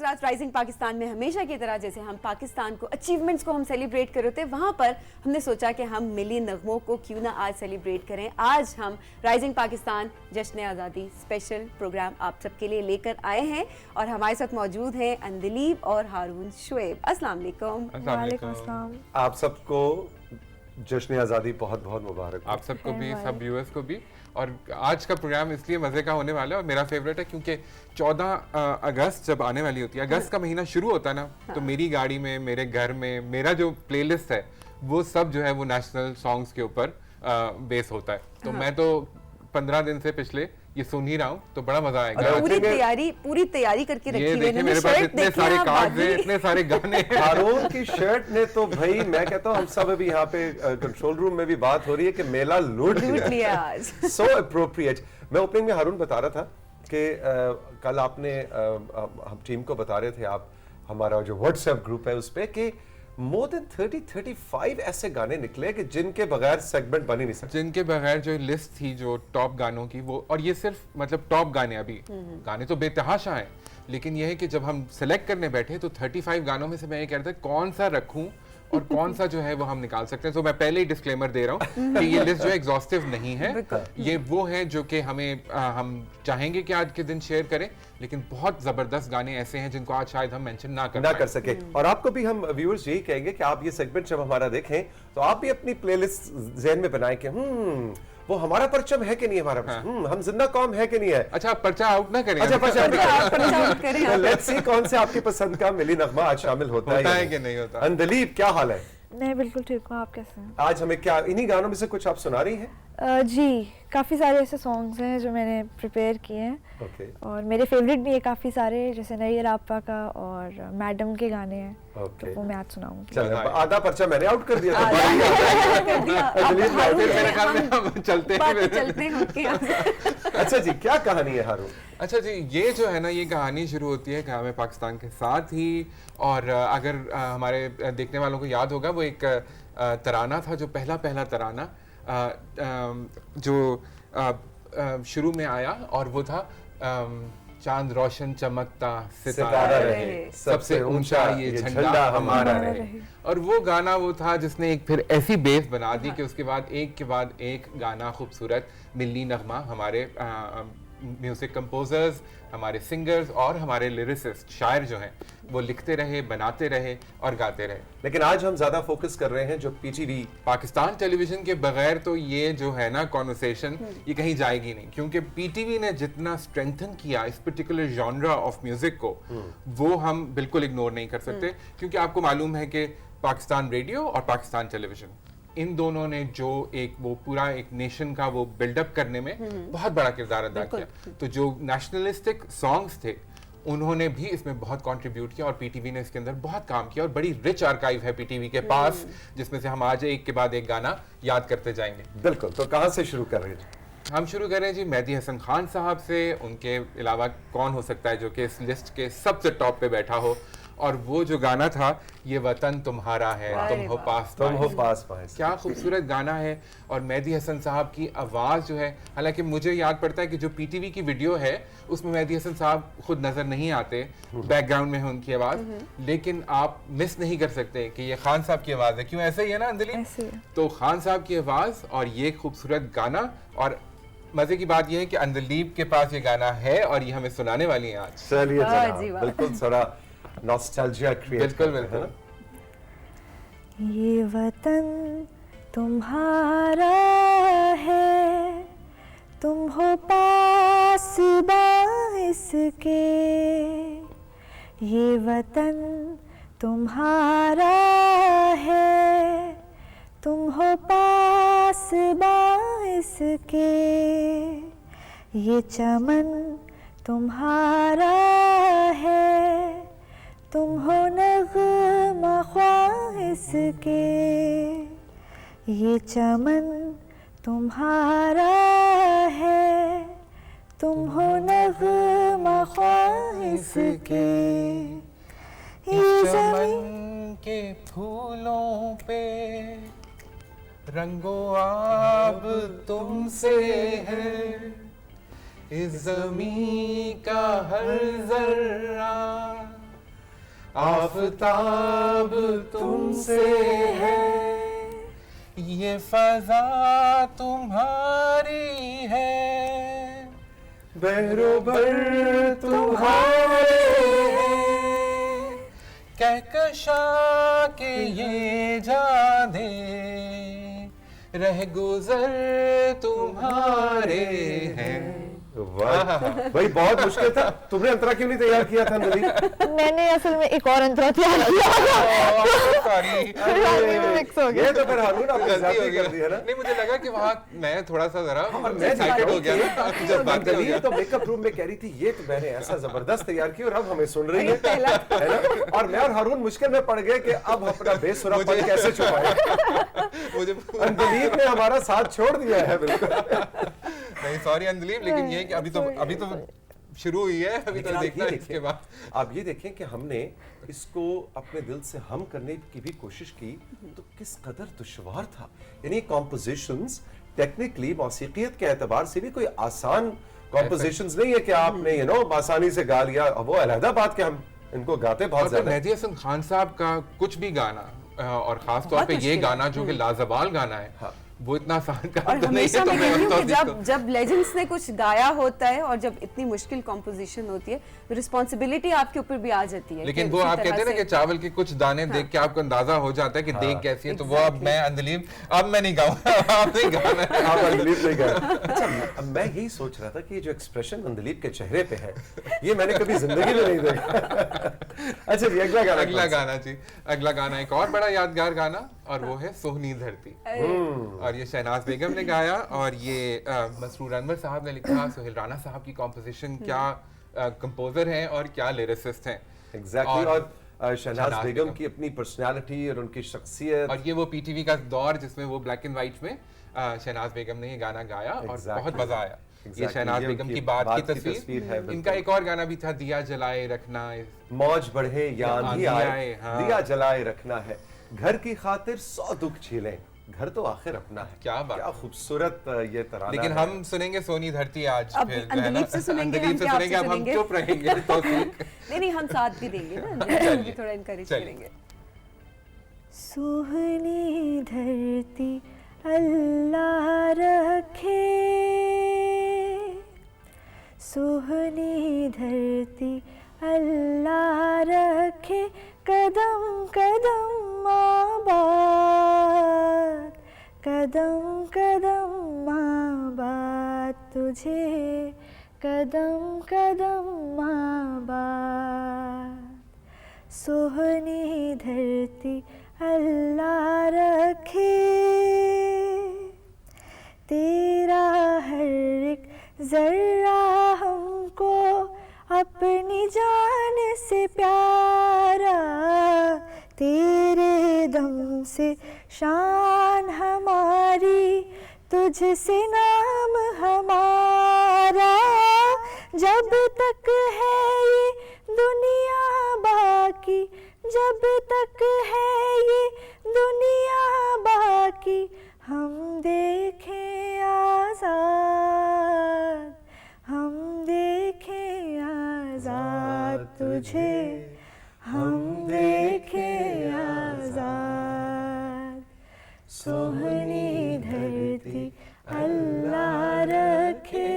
Podcast rising Pakistan में हमेशा की तरह जैसे हम पाकिस्तान को अचीवमेंट्स को हम सेलिब्रेट कर रहे थे, वहाँ पर हमने सोचा कि हम मिली नगमों को क्यों ना आज सेलिब्रेट करें। आज हम राइजिंग पाकिस्तान जश्न आज़ादी स्पेशल प्रोग्राम आप सबके लिए लेकर आए हैं और हमारे साथ मौजूद हैं अंदलीब और हारून शुएब। अस्सलाम वालेकुम। वालेकुम अस्सलाम। आप सबको जश्न आज़ादी बहुत बहुत मुबारक। आप सबको भी, सब व्यूअर्स को भी। और आज का प्रोग्राम इसलिए मजे का होने वाला है और मेरा फेवरेट है क्योंकि 14 अगस्त जब आने वाली होती है, अगस्त का महीना शुरू होता है ना, तो मेरी गाड़ी में, मेरे घर में मेरा जो प्लेलिस्ट है वो सब जो है वो नेशनल सॉन्ग्स के ऊपर बेस होता है। तो मैं तो 15 दिन से पिछले ये सुन ही रहा हूँ, तो बड़ा मजा आएगा। पूरी तैयारी करके रखी ये देखिए मेरे पास इतने सारे कार्ड्स हैं, इतने सारे गाने हैं। हारून की शर्ट ने तो भाई मैं कहता हूँ हम सब अभी यहाँ पे कंट्रोल रूम में भी बात हो रही है कि मेला लूट लिया आज। सो अप्रोप्रिएट। मैं ओपनिंग में हारून बता रहा था कि कल आपने हम टीम को बता रहे थे, आप हमारा जो व्हाट्सएप ग्रुप है उस पे कि मोर देन 30-35 ऐसे गाने निकले कि जिनके बगैर सेगमेंट बन ही नहीं सकते, जिनके बगैर जो लिस्ट थी जो टॉप गानों की वो, और ये सिर्फ मतलब टॉप गाने, अभी गाने तो बेतहाशा हैं, लेकिन ये है कि जब हम सिलेक्ट करने बैठे तो 35 गानों में से मैं ये कह रहा था कौन सा रखूं और कौन सा जो है वो हम निकाल सकते हैं। तो मैं पहले ही डिस्क्लेमर दे रहा हूँ कि ये लिस्ट जो है एग्जॉस्टिव नहीं है, ये वो है जो कि हम चाहेंगे कि आज के दिन शेयर करें, लेकिन बहुत जबरदस्त गाने ऐसे हैं जिनको आज शायद हम मेंशन ना कर सके। और आपको भी हम व्यूअर्स यही कहेंगे कि आप ये सेगमेंट जब हमारा देखें तो आप भी अपनी प्लेलिस्ट ज़हन में बनाएं कि वो हमारा परचम है कि नहीं, हमारा हम जिंदा कौम है कि नहीं है। अच्छा, पर्चा आउट ना करें। अच्छा, पर्चा आउट करें। लेट्स सी कौन से आपकी पसंद का मिली नगमा आज शामिल होता है कि नहीं होता। अंदलीब क्या हाल है? मैं बिल्कुल ठीक हूँ, आप कैसे हैं? आज हमें क्या इन्हीं गानों में से कुछ आप सुना रही हैं? जी, काफ़ी सारे ऐसे सॉन्ग्स हैं जो मैंने प्रिपेयर किए हैं और मेरे फेवरेट भी है काफ़ी सारे, जैसे नैयर आपा का और मैडम के गाने हैं, तो वो मैं आज सुनाऊंगी। चलो, आधा पर्चा मैंने आउट कर दिया था। चलते हैं। अच्छा जी, क्या कहानी है हारून? अच्छा जी, ये जो है ना, ये कहानी शुरू होती है क़याम पाकिस्तान के साथ ही, और अगर हमारे देखने वालों को याद होगा वो एक तराना था, जो पहला तराना जो शुरू में आया, और वो था चांद रोशन चमकता सितारा रहे, सबसे ऊंचा ये झंडा हमारा रहे। और वो गाना वो था जिसने एक फिर ऐसी बेस बना दी कि उसके बाद एक गाना खूबसूरत मिली नगमा हमारे म्यूजिक कंपोजर्स, हमारे सिंगर्स और हमारे लिरिसिस्ट शायर जो हैं वो लिखते रहे, बनाते रहे और गाते रहे। लेकिन आज हम ज्यादा फोकस कर रहे हैं जो पीटीवी पाकिस्तान टेलीविजन के बगैर तो ये जो है ना कॉन्वर्सेशन ये कहीं जाएगी नहीं, क्योंकि पीटीवी ने जितना स्ट्रेंथन किया इस पर्टिकुलर जॉनरा ऑफ म्यूजिक को वो हम बिल्कुल इग्नोर नहीं कर सकते, क्योंकि आपको मालूम है कि पाकिस्तान रेडियो और पाकिस्तान टेलीविजन, इन दोनों ने जो वो पूरा एक नेशन का वो बिल्डअप करने में बहुत बड़ा किरदार अदा किया। तो जो नेशनलिस्टिक सॉन्ग्स थे उन्होंने भी इसमें बहुत कंट्रीब्यूट किया और पीटीवी ने इसके अंदर बहुत काम किया, और बड़ी रिच आर्काइव है पीटीवी के पास, जिसमें से हम आज एक के बाद एक गाना याद करते जाएंगे। बिल्कुल, तो कहाँ से शुरू कर रहे हैं? हम शुरू करें जी मेहदी हसन खान साहब से। उनके अलावा कौन हो सकता है जो कि इस लिस्ट के सबसे टॉप पे बैठा हो, और वो जो गाना था ये वतन तुम्हारा है, तुम हो पास पास। क्या खूबसूरत गाना है। और मेहदी हसन साहब की आवाज़ जो है, हालांकि मुझे याद पड़ता है कि जो पीटीवी की वीडियो है उसमें मेहदी हसन साहब खुद नज़र नहीं आते, बैकग्राउंड में है उनकी आवाज़, लेकिन आप मिस नहीं कर सकते कि ये खान साहब की आवाज़ है। क्यों, ऐसे ही है ना अंदलीब? तो खान साहब की आवाज़ और ये खूबसूरत गाना, और मजे की बात यह है कि अंदलीब के पास ये गाना है और ये हमें सुनाने वाली है आज। चलिए, बिल्कुल थोड़ा नॉस्टैल्जिया क्रिएट। बिल्कुल। ये वतन तुम्हारा है, तुम हो पास इसके, ये वतन तुम्हारा है, तुम हो पास इसके, ये चमन तुम्हारा है, तुम हो नग़मा ख्वाहिश के, ये चमन तुम्हारा है, तुम हो नग़मा ख्वाहिश के, ये चमन के फूलों पे रंगो आब तुमसे है, इस ज़मीं का हर ज़र्रा आफताब तुमसे है, ये फजा तुम्हारी है, बहरोबर तुम्हारे हैं, कहकशा के ये जादे रह गुजर तुम्हारे हैं। वाह भाई, बहुत मुश्किल था। तुमने अंतरा क्यों नहीं तैयार किया था अंजलि? मैंने असल में एक और अंतरा तैयार किया मिक्स हो गया। ये तो फिर हारून आपने गलती हो ज्यादती कर दी गई है ना। नहीं, मुझे लगा कि वहाँ मैं थोड़ा सा जरा और मैं एक्साइटेड हो गया ना जब बात हो अंजलि गया। तो मेकअप रूम में कह रही थी ये तो मैंने ऐसा जबरदस्त तैयार किया और अब हमें सुन रही है ना? और मैं और हारून मुश्किल में पड़ गए कि अब अपना बेसुरापन कैसे छुपाएं। मुझे अंजलि ने हमारा साथ छोड़ दिया है बिल्कुल। नहीं, सॉरी अंजलि, लेकिन ये कि अभी तो शुरू हुई है, अभी तो लेकिन आप देखना ये है इसके देखें, बाद। आप ये देखें कि हमने इसको अपने दिल से हम करने की भी कोशिश की तो किस कदर दुश्वार था। यानी कॉम्पोजिशंस टेक्निकली मौसीकियत के एतबार से भी कोई आसान कॉम्पोजिशंस नहीं है कि आपने आसानी से गा लिया। वो अलहदा बात कि हम इनको गाते बहुत और ज्यादा। मेहदी हसन खान साहब का कुछ भी गाना और खास तौर पे ये गाना जो कि लाजवाल गाना है, हाँ। वो इतना आसान काम और तो नहीं है। हमेशा तो मैं मैं कहती हूँ कि समझता हूँ जब लेजेंड्स ने कुछ गाया होता है और जब इतनी मुश्किल कॉम्पोजिशन होती है, रिस्पॉन्सिबिलिटी आपके ऊपर भी आ जाती है। लेकिन कि वो उसी आप तरह कहते हैं ना से- कि चावल के कुछ दाने देख के आपको अंदाजा हो जाता है कि देख कैसी है। तो वो अब मैं अंजलि, अब मैं नहीं गाऊंगा, आप नहीं गाना है। आप अंदलीप नहीं गए। अच्छा, मैं यही सोच रहा था कि ये जो एक्सप्रेशन अंदलीप के चेहरे पे है ये मैंने कभी जिंदगी में नहीं देखा। अच्छा जी, अगला गाना। अगला गाना जी, अगला गाना एक और बड़ा यादगार गाना, और वो है सोहनी धरती। और ये शहनाज बेगम ने गाया और ये मसरूर अनवर साहब ने लिखा। सोहेल राना साहब की कॉम्पोजिशन, क्या कंपोजर हैं और क्या लिरिसिस्ट हैं। एग्जैक्टली। और शहनाज बेगम की अपनी पर्सनालिटी और उनकी शख्सियत, और ये वो पीटीवी का दौर जिसमें वो ब्लैक एंड व्हाइट में शहनाज बेगम ने ये गाना गाया और बहुत मजा आया। ये शहनाज बेगम की बात की तस्वीर है। इनका एक और गाना भी था, दिया जलाए रखना, मौज बढ़े या आंधी आए, हाँ। दिया जलाए रखना है, घर की खातिर 100 दुख झेलें, घर तो आखिर अपना है। क्या बात, क्या खूबसूरत ये तराना लेकिन है। हम सुनेंगे सोनी धरती आज। अब फिर जो है ना, अंदलीप से सुनेंगे, अंदलीप हम से क्या सुनेंगे, आपसे अब हम सुनेंगे? चुप रहेंगे तो ठीक। नहीं, हम साथ भी देंगे ना, अंदलीप भी थोड़ा इनकरेज चलिए। करेंगे। सुहनी धरती अल्लाह रखे, सुहनी धरती अल्लाह रखे, कदम कदम आबाद, कदम कदम आबाद तुझे, कदम कदम आबाद। सोहनी धरती अल्लाह रखे, तेरा हर एक जर्रा हमको अपनी जान से प्यारा, तेरे दम से शान हमारी, तुझसे नाम हमारा, जब तक है ये दुनिया बाकी, जब तक है ये दुनिया बाकी, हम देखें आजाद, हम देखें आजाद तुझे, हम देखें आजाद। सोहनी धरती अल्लाह रखे।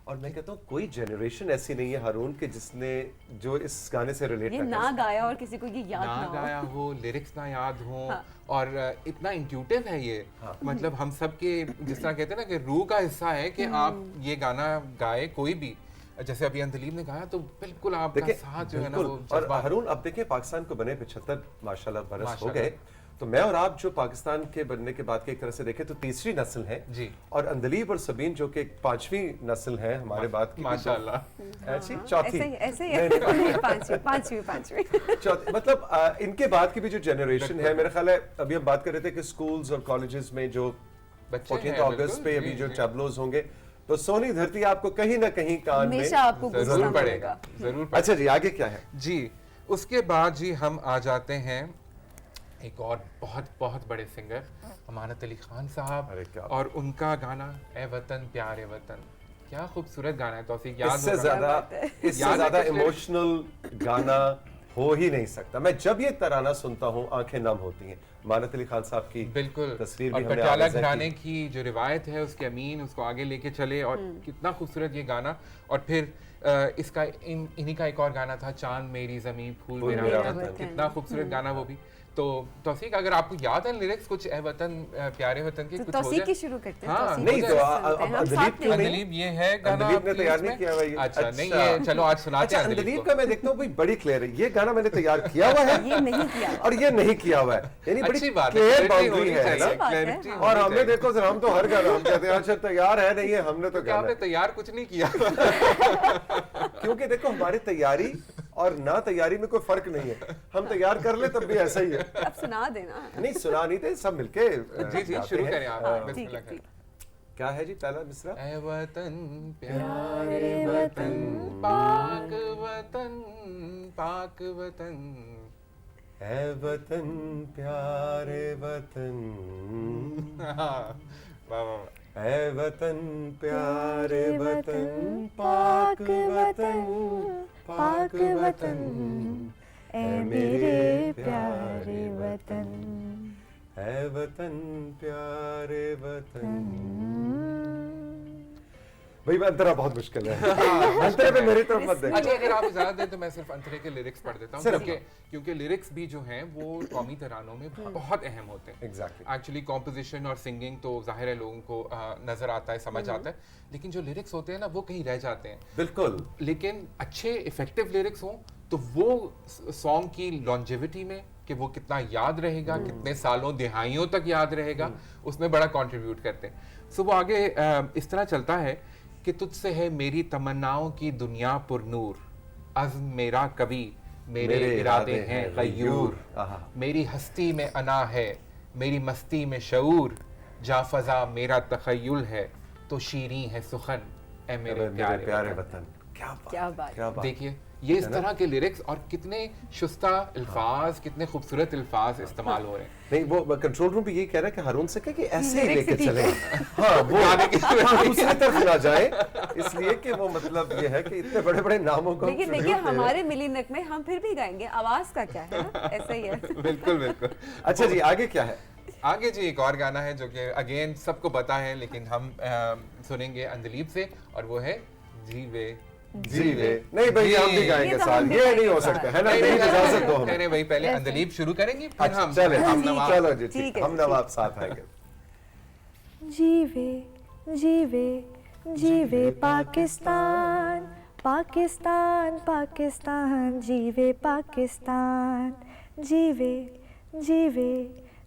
और मैं कहता हूँ कोई जनरेशन ऐसी नहीं है हारून के जिसने जो इस गाने से रिलेट ये ना गाया और किसी को ये याद ना ना हो। गाया हो, लिरिक्स ना याद हो, हाँ। और इतना इंट्यूटिव है ये। मतलब हम सब के, जिस तरह कहते हैं ना कि रूह का हिस्सा है कि आप ये गाना गाए कोई भी, जैसे अभी अंदलीब ने गाया तो बिल्कुल आपका साथ जो है ना वो और जज्बा। हारून अब देखिए पाकिस्तान को बने 75 माशाल्लाह बरस हो माशाल्लाह। गए, तो मैं और आप जो पाकिस्तान के बनने के बाद के एक तरह से देखें तो तीसरी नस्ल है जी। और अंदलीब और सबीन जो कि एक 5वीं नस्ल है हमारे बाद की, माशाल्लाह। ऐसी चौथी, ऐसे ही नहीं, नहीं, पांचवी चौथी, मतलब इनके बाद की भी जो जनरेशन है, मेरा ख्याल है अभी हम बात कर रहे थे कि स्कूल्स और कॉलेजेस में जो बच्चे 14 हैं, अगस्त बिल्कुल, पे जी, अभी जो जी। टैबलोज होंगे, तो सोनी धरती आपको कहीं ना कहीं कान में हमेशा आपको जरूर गुस्सा पड़ेगा, मिलेगा। जरूर पड़ेगा। अच्छा जी, आगे क्या है? जी, उसके बाद जी हम आ जाते हैं एक और बहुत बहुत बड़े सिंगर अमानत अली खान साहब, अरे क्या और उनका गाना ए वतन प्यारे वतन। क्या खूबसूरत गाना है तौफीक, याद इससे होगा। ज्यादा इमोशनल गाना हो ही नहीं सकता। मैं जब ये तराना सुनता हूँ आंखें नम होती हैं। मानत अली खान साहब की बिल्कुल तस्वीर और भी हमने पटियाला आवेज़ा घराने की जो रिवायत है उसके अमीन उसको आगे लेके चले और कितना खूबसूरत ये गाना। और फिर इसका इन्हीं का एक और गाना था चांद मेरी ज़मीं फूल मेरा वतन, कितना खूबसूरत गाना वो भी। तो तौफीक अगर आपको याद है लिरिक्स कुछ ए वतन प्यारे वतन के तो कुछ हो तौसीक जाए। की शुरू करते हैं। हाँ, तौसीक नहीं की तो तरफ से सुनते हैं, हम अंदलीब साथ क्यों में नहीं? अंदलीब ये है गाना अंदलीब ने आपकी तैयार इसमें? नहीं किया हुआ ये। अच्छा नहीं, ये चलो आज सुनाते अच्छा, हैं अंदलीब अंदलीब का मैं देखता हूँ भाई बड़ी क्लियर है। ये गाना मैंने तैयार किया हुआ है ये नहीं किया हुआ। और ये नहीं किया हुआ है, यानी बड़ी अच्छी बात है, क्लियर clarity बाउंड्री होनी है चाहिए, ना। अच्छी बात है, clarity हाँ। होनी और हमने चाहिए। देखो सर, हम तो हर गाना हम कहते हैं अच्छा तैयार है नहीं है, हमने तो क्या गाना आपने तैयार कुछ नहीं किया। क्योंकि देखो हमारी तैयारी और ना तैयारी में कोई फर्क नहीं है। हम तैयार कर ले तब भी ऐसा ही है। अब सुना देना। नहीं सुना नहीं थे, सब मिलके जी जी गाते शुरू हैं। करें आप। हाँ, ठीक बिस्मिल्लाह है, करें। ठीक। क्या है जी पहला मिसरा? ऐ वतन प्यारे वतन पाक वतन पाक वतन। ऐ वतन प्यारे वतन, हाँ, वाह वाह वाह। ऐ वतन प्यारे वतन पाक वतन, पाक वतन, ऐ मेरे प्यारे वतन। ऐ वतन प्यारे वतन। भाई मैं अंतरा बहुत मुश्किल है। अंतरे पे मेरी तरफ मत देख। अच्छा अगर आप इजाजत दें तो मैं सिर्फ अंतरे के लिरिक्स पढ़ देता हूँ, सिर्फ। क्योंकि लिरिक्स भी जो हैं वो कौमी तरानों में बहुत अहम होते हैं। Exactly. एक्चुअली कॉम्पोजिशन और सिंगिंग तो जाहिर है लोगों को नजर आता है, समझ आता है, लेकिन जो लिरिक्स होते हैं ना वो कहीं रह जाते हैं। बिल्कुल। लेकिन अच्छे इफेक्टिव लिरिक्स हों तो वो सॉन्ग की लॉन्जेविटी में कि वो कितना याद रहेगा, कितने सालों दिहाइयों तक याद रहेगा, उसमें बड़ा कंट्रीब्यूट करते हैं। सो वो आगे इस तरह चलता है कि तुझसे है मेरी तमन्नाओं की दुनिया पुरनूर, अज़्म मेरा कभी मेरे इरादे हैं गयूर, मेरी हस्ती में अना है मेरी मस्ती में शऊर, जा फजा मेरा तखय्युल है तो शीरी है सुखन ए मेरे प्यारे वतन। क्या बात। क्या बात। देखिए ये इस तरह के लिरिक्स और कितने शुस्ता अल्फाज, कितने खूबसूरत अल्फाज इस्तेमाल हो रहे हैं। नहीं वो कंट्रोल रूम भी यही कह रहा है कि हारून से कहे कि ऐसे ही lyrics लेके ठीक चले। है। हाँ वो हाँ, दूसरी तरफ ना जाए, इसलिए कि वो मतलब ये है कि इतने बड़े बड़े नामों को हम लेकिन tribute देखिए दे रहे हैं। हमारे मिली नक में हम फिर भी गाएंगे, आवाज का क्या है ना, ऐसा ही है। बिल्कुल बिल्कुल। अच्छा जी आगे क्या है? आगे जी एक और गाना है जो कि अगेन सबको पता है, लेकिन हम सुनेंगे अंदलीब से, और वो है जीवे जीवे। नहीं भाई हम भी गाएंगे ये तो साथ, हम भी ये नहीं गाएंगे हो साथ। सकता है ना, नहीं इजाजत दो हमें। नहीं भाई पहले अंदलीब शुरू करेंगे फिर अच्छा, हम चले हम नवाब। चलो जी ठीक ठीक, है, हम नवाब साथ आएंगे। जीवे जीवे जीवे पाकिस्तान, पाकिस्तान पाकिस्तान, जीवे पाकिस्तान। जीवे जीवे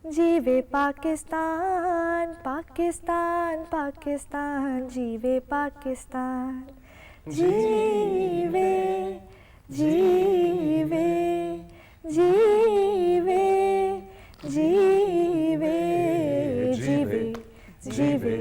जीवे पाकिस्तान, पाकिस्तान पाकिस्तान, जीवे पाकिस्तान। जीवे जीवे जीवे जीवे जीवे जीवे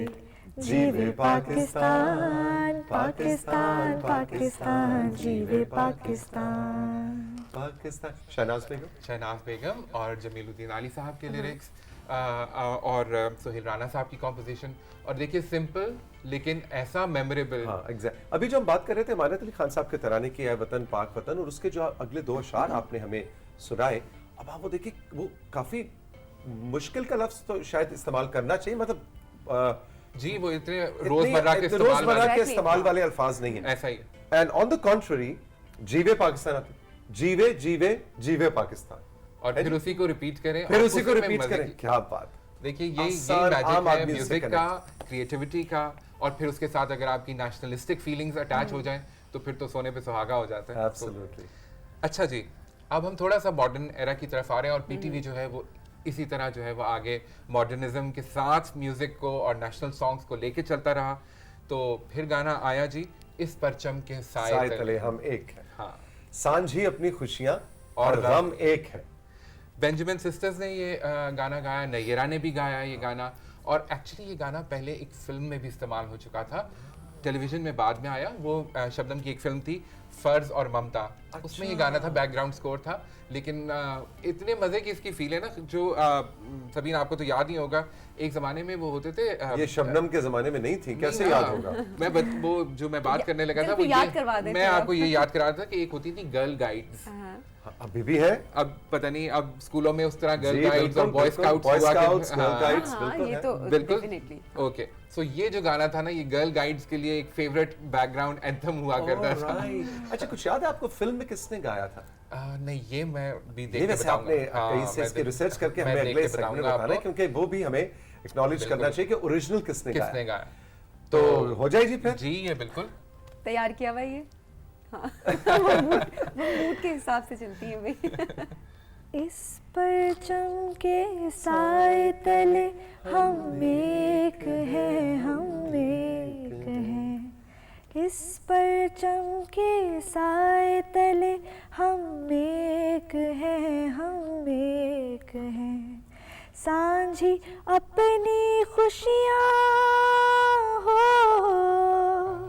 जीवे पाकिस्तान, पाकिस्तान पाकिस्तान, जीवे पाकिस्तान। पाकिस्तान। शहनाज बेगम। शहनाज बेगम और जमीलुद्दीन आली साहब के लिरिक्स और सोहेल राना साहब की कॉम्पोजिशन, और देखिए सिंपल लेकिन ऐसा मेमोरेबल। हाँ एग्जैक्ट। अभी जो हम बात कर रहे थे मानत अली खान साहब के तराने की, है वतन पाक वतन, और उसके जो अगले दो अशार आपने हमें सुनाए, अब आप वो देखिए वो काफी मुश्किल का लफ्ज तो शायद इस्तेमाल करना चाहिए, मतलब जी वो इतने रोजमर्रा के इस्तेमाल रोजमर्रा वाले- के इस्तेमाल वाले अल्फाज नहीं है। ऐसा ही है। एंड ऑन द कॉन्ट्ररी जीवे पाकिस्तान, जीवे जीवे जीवे पाकिस्तान, और फिर उसी को रिपीट करें, फिर और उसी को में रिपीट मजे करें। की- क्या बात। देखिए यही आसान, मैजिक आम है आदमी से म्यूजिक का, क्रिएटिविटी का, और फिर उसके साथ अगर आपकी नेशनलिस्टिक फीलिंग्स अटैच हो जाएं तो फिर तो सोने पे सुहागा हो जाता है। एब्सोल्युटली। अच्छा जी अब हम थोड़ा सा मॉडर्न एरा की तरफ आ रहे हैं, और पीटीवी जो है वो इसी तरह जो है वो आगे मॉडर्निज्म के साथ म्यूजिक को और नेशनल सॉन्ग्स को लेके चलता रहा। तो फिर गाना आया जी इस परचम के साए साए तले तले। हम एक हैं, हाँ सांझी अपनी खुशियां और और गम एक है। बेंजामिन सिस्टर्स ने ये गाना गाया, नैयरा ने भी गाया ये गाना, और एक्चुअली ये गाना पहले एक फिल्म में भी इस्तेमाल हो चुका था, टेलीविजन में बाद में आया। वो शबनम की एक फिल्म थी फर्ज और ममता, उसमें ये गाना था, बैकग्राउंड स्कोर था। लेकिन इतने मजे की इसकी फील है ना, जो सबीन आपको तो याद नहीं होगा, एक जमाने में वो होते थे, ये शबनम के जमाने में नहीं थी, कैसे याद होगा? वो जो मैं बात करने लगा था वो याद करवा देते मैं आपको ये याद करा रहा था कि एक होती थी गर्ल गाइड्स, अभी भी है, अब पता नहीं अब स्कूलों में उस तरह गर्ल जी, गाइड्स और बिल्कुल, बॉय बिल्कुल, स्काउट्स Boy हुआ Scouts, करते- Girl हाँ, Guides, हाँ, बिल्कुल ये है। तो बिल्कुल definitely। ओके। सो ये जो गाना था ना, ये गर्ल गाइड्स के लिए एक फेवरेट बैकग्राउंड एंथम हुआ करता था। Alright. अच्छा, कुछ याद है आपको फिल्म में किसने गाया था? नहीं, ये मैं भी ये देख के वैसे आपने बताऊंगा। कहीं से इसकी रिसर्च करके मैं हमें देख अगले के सेगमेंट में बताऊंगा बताना है, आपको। क्योंकि वो भी हमें एक्नॉलेज करना बिल्कुल। चाहिए कि ओरिजिनल किसने किसने गाया। गाया? तो हो जाए जी फिर। जी ये बिल्कुल तैयार किया हुआ ये, हाँ। वो मूड के हिसाब से चलती है भाई। इस परचम के साए तले हम एक हैं, हम एक हैं। इस परचम के साए तले हम एक हैं, हम एक हैं। सांझी अपनी खुशियाँ हो,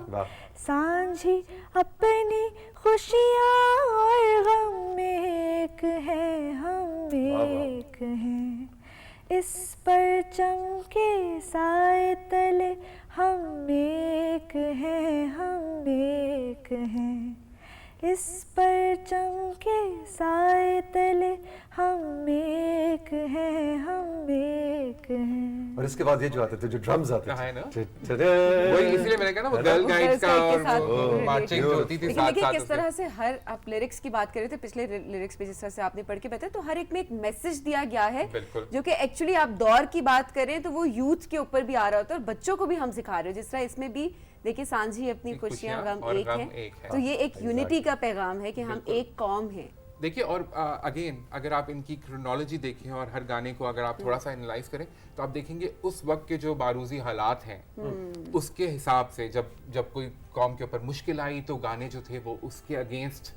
वाह। सांझी अपनी खुशियाँ और गम एक है, हम एक हैं। इस परचम के साए तले हम एक हैं, हम एक हैं। इस परचम के साए तले हम एक हैं, हम एक हैं। और इसके बाद ये जो आते थे, जो ड्रम्स आते है ना? थे, वही इसलिए मैंने कहा ना, वो गर्ल गाइड्स का Girls और Guide के वो साथ मार्चिंग जो होती थी लेकिन साथ देखिए साथ किस तरह से हर, आप लिरिक्स की बात कर रहे थे, पिछले लिरिक्स पे जिस तरह से आपने पढ़ के बताया, तो हर एक में एक मैसेज दिया गया है, बिल्कुल। जो कि एक्चुअली आप दौर की बात करें तो वो यूथ के ऊपर भी आ रहा होता है और बच्चों को भी हम सिखा रहे हो, जिस तरह इसमें भी देखिए सांझी अपनी खुशियां खुशियां गम और एक गम है, एक है। तो ये एक यूनिटी का पैगाम है कि हम बिल्कुल। एक कौम हैं। देखिए, और अगेन अगर आप इनकी क्रोनोलॉजी देखें और हर गाने को अगर आप थोड़ा सा एनालाइज करें, तो आप देखेंगे उस वक्त के जो बारूजी हालात हैं उसके हिसाब से जब कोई कौम के ऊपर मुश्किल आई तो गाने जो थे वो उसके अगेंस्ट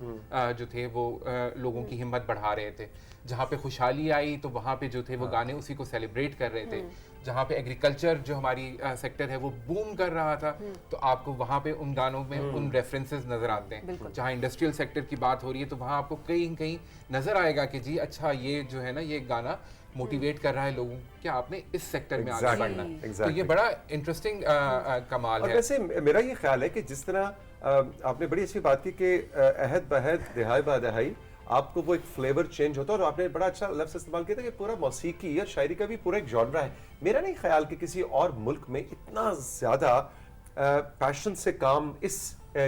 जो थे वो लोगों की हिम्मत बढ़ा रहे थे। जहाँ पे खुशहाली आई तो वहाँ पे जो थे वो गाने उसी को सेलिब्रेट कर रहे थे। जहाँ पे एग्रीकल्चर जो हमारी सेक्टर है वो बूम कर रहा था, तो आपको वहाँ पे उन गानों में उन रेफरेंसेस नजर आते हैं। जहाँ इंडस्ट्रियल सेक्टर की बात हो रही है तो वहाँ आपको कहीं कहीं नजर आएगा कि जी अच्छा, ये जो है ना, ये गाना मोटिवेट कर रहा है लोगों कि आपने इस सेक्टर में आगे बढ़ना है। तो ये बड़ा इंटरेस्टिंग कमाल और है। वैसे मेरा ये ख्याल है कि जिस तरह आपने बड़ी अच्छी बात की कि अहद बहद दिहाई बा दिहाई आपको वो एक फ्लेवर चेंज होता है, और आपने बड़ा अच्छा लफ्ज़ इस्तेमाल किया था कि पूरा मौसीकी या शायरी का भी पूरा एक जॉनरा है। मेरा नहीं ख्याल कि किसी और मुल्क में इतना ज़्यादा पैशन से काम इस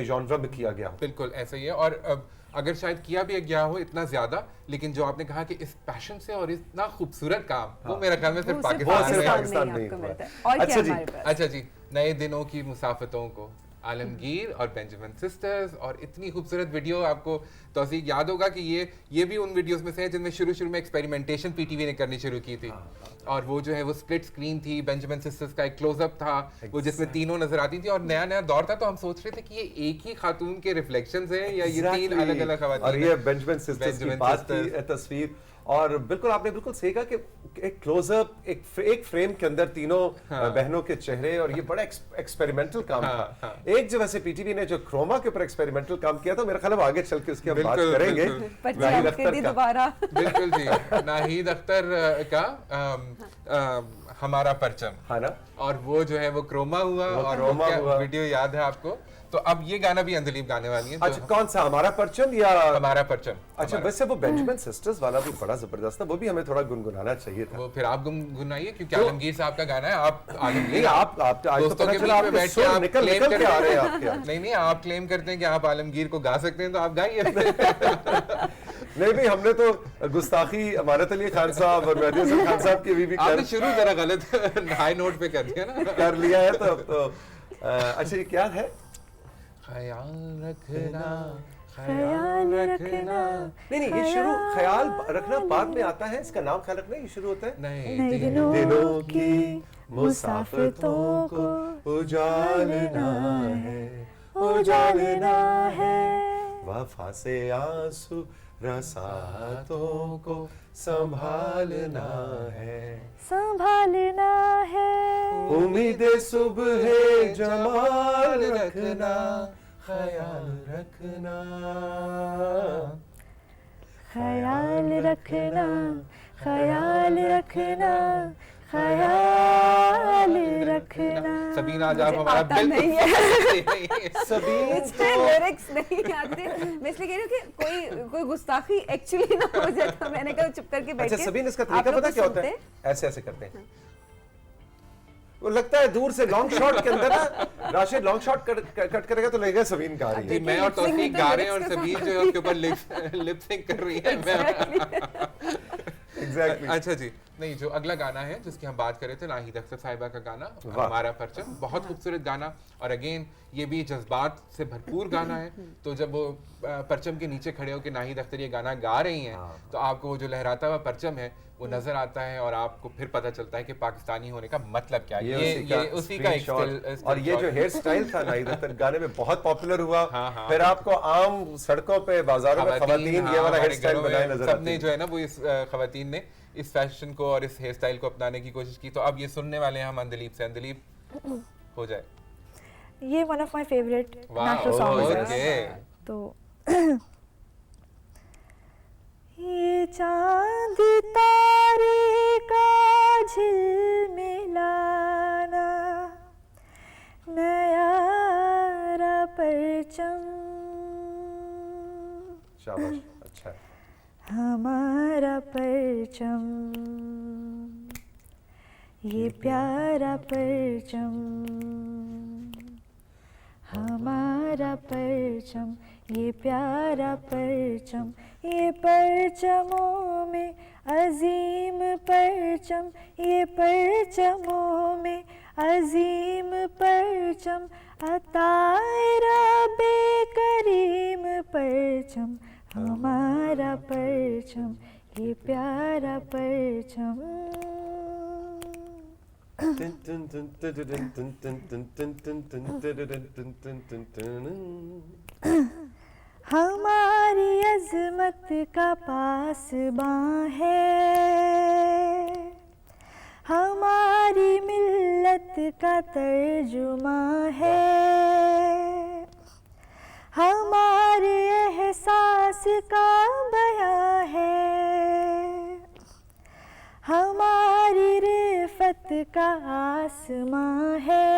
जॉनरा में किया गया हो। बिल्कुल ऐसा ही है, और अगर शायद किया भी गया हो इतना ज्यादा, लेकिन जो आपने कहा कि इस पैशन से और इतना खूबसूरत काम, वो मेरे ख्याल में सिर्फ वो सिर्फ पाकिस्तान में है। पाकिस्तान में ही आपको हुआ है। मिलता है। और क्या अच्छा जी। हमारे पास? अच्छा जी, नए दिनों की मुसाफतों को, आलमगीर और बेंजामिन सिस्टर्स, और इतनी खूबसूरत वीडियो आपको तौसीक याद होगा कि ये भी उन वीडियोस में से है जिनमें शुरू में एक्सपेरिमेंटेशन पीटीवी ने करनी शुरू की थी। और वो जो है वो स्प्लिट स्क्रीन थी, बेंजामिन सिस्टर्स का एक क्लोजअप था, वो जिसमें तीनों नजर आती थी, और नया दौर था, तो हम सोच रहे थे कि ये एक ही खातून के रिफ्लेक्शंस हैं या ये तीन अलग अलग खवातीन और हैं। ये बेंजामिन सिस्टर्स की बेंजामिन बात की सिस्टर्स। तस्वीर, और बिल्कुल आपने बिल्कुल सही कहा कि एक क्लोजअप, एक फ्रेम के अंदर तीनों बहनों के चेहरे, और ये बड़ा एक्सपेरिमेंटल काम था। एक जो वैसे पीटीवी ने जो क्रोमा के ऊपर एक्सपेरिमेंटल काम किया था, मेरा ख्याल है आगे चल के उसकी हम बात बिल्कुल, करेंगे। बिल्कुल। बच्चे नाहिद आपके अख्तर लिए का। दोबारा बिल्कुल जी, नाहिद अख्तर का हमारा परचम, हाँ ना? और वो जो है वो क्रोमा हुआ, और वो क्रोमा क्या हुआ। वीडियो याद है आपको? तो अब ये गाना भी अंदलीब गाने वाली है। अच्छा, कौन सा, हमारा परचम या? हमारा परचम। अच्छा, वैसे वो बेंजामिन सिस्टर्स वाला भी बड़ा जबरदस्त था, वो भी हमें थोड़ा गुनगुनाना चाहिए था। वो फिर आप गुनगुनाइए, क्योंकि आलमगीर साहब का गाना है। आप आलमगीर, नहीं, आप आज तो दोस्तों पता के चला बीच में आपके बैठ के सुर आप निकल क्लेम के आ रहे हैं करते आपके। नहीं नहीं, आप क्लेम करते हैं कि आप आलमगीर को गा सकते हैं, तो आप गाइए। नहीं भाई, हमने तो गुस्ताखी अमानत अली खान साहब और मेहदी हसन खान साहब की भी आपने शुरू जरा गलत हाई नोट पे कर दिया ना। कर लिया है, तो अब तो अच्छा, ये क्या है? ख्याल रखना, ख्याल रखना। नहीं, ये शुरू ख्याल रखना बाद में आता है, इसका नाम ख्याल रखना ये शुरू होता है। नहीं नए दिनों की मुसाफिरों को उजालना है, उजालना है। वफा से आंसू रसातों को संभालना है, संभालना है, उम्मीदें सुबह जमाल रखना, ख्याल रखना, ख्याल रखना, ख्याल रखना, ख्याल रखना। सबीना आज आप हमारा आता नहीं है। सबीन इसके लिरिक्स नहीं आते। मैं इसलिए कह रही हूँ कि कोई गुस्ताखी एक्चुअली ना हो जाए, तो मैंने कहा चुप करके बैठ अच्छा के सबीन इसका आप तरीका लोग पता तो क्या होता है? सुनते ऐसे ऐसे करते हैं, वो लगता है दूर से लॉन्ग शॉट के अंदर ना राशिद लॉन्ग शॉट कट करेगा तो लगेगा सबीन गा रही है। मैं और lip sync तौसीक तो गा रहे हैं और lyrics के सबीर साथ जो है उसके ऊपर लिप सिंक कर रही है। Exactly. अच्छा जी, नहीं जो अगला गाना है जिसकी हम बात कर रहे थे नाहिद अख्तर साहिबा का गाना वाह। हमारा परचम, बहुत खूबसूरत गाना और अगेन ये भी जज्बात से भरपूर गाना है। तो जब वो परचम के नीचे खड़े होकर नाहिद अख्तर ये गाना गा रही हैं तो आपको वो जो लहराता हुआ परचम है वो नजर आता है और आपको फिर पता चलता है कि पाकिस्तानी होने का मतलब क्या है। ये उसी का एक screenshot। और ये जो हेयर स्टाइल था नाहिद अख्तर गाने में बहुत पॉपुलर हुआ। हाँ। फिर आपको आम सड़कों पे बाजारों में खवातीन ये वाला हेयर स्टाइल बनाए नजर आते सबने हैं। जो है ना वो इस खवातीन ने इस फैशन को और इस हेयर स्टाइल को अपनाने की कोशिश की। तो अब ये सुनने वाले हैं हम अंदलीब से। अंदलीब हो जाए। ये वन ऑफ माय फेवरेट वाह, नेशनल सॉन्ग्स है। ओके। तो ये चांद तारे का झिलमिलाना, नयारा परचम, शाबाश, अच्छा है। हमारा परचम, ये प्यारा परचम, हमारा परचम, ये प्यारा परचम, ये परचमों में अजीम परचम, ये परचमों में अजीम परचम, अताए रब्बे करीम परचम, हमारा परचम, ये प्यारा परचम। हमारी अजमत का पासबां है, हमारी मिल्लत का तर्जुमा है, हमारे एहसास का बयां है, हमारी रिफत का आसमां है,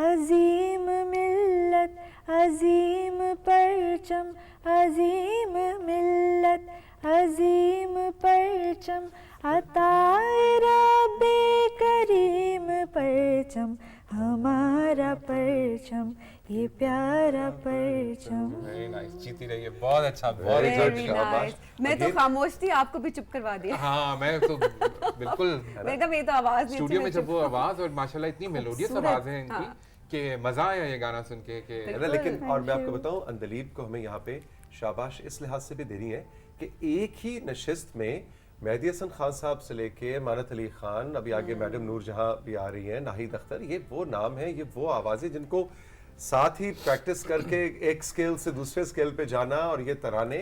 अजीम मिल्लत अजीम परचम, अजीम मिल्लत अजीम परचम, अताए रब्बे करीम परचम, हमारा परचम, ये प्यारा परचम। वेरी नाइस, जीती रही है। बहुत अच्छा, बहुत Very अच्छा। good, Very शाबाश। nice। मैं तो खामोश थी, आपको भी चुप करवा दिया। हाँ मैं तो बिल्कुल मैं कहा मेरी तो आवाज नहीं स्टूडियो अच्छी, में मैं जब वो चुप- आवाज और माशाल्लाह इतनी मेलोडियस खूबसूरत, आवाज है इनकी हाँ। कि मजा आया ये गाना सुन के कि है ना। लेकिन और मैं Thank आपको you। बताऊं अंदलीब को हमें यहाँ पे शाबाश इस लिहाज से भी देनी है कि एक ही नशिस्त में मेहदी हसन खान साहब से लेके मानत अली खान, अभी आगे मैडम नूरजहां भी आ रही हैं, नाहिद अख्तर, ये वो नाम है, ये वो आवाज़ें जिनको साथ ही प्रैक्टिस करके एक स्केल से दूसरे स्केल पे जाना और ये तराने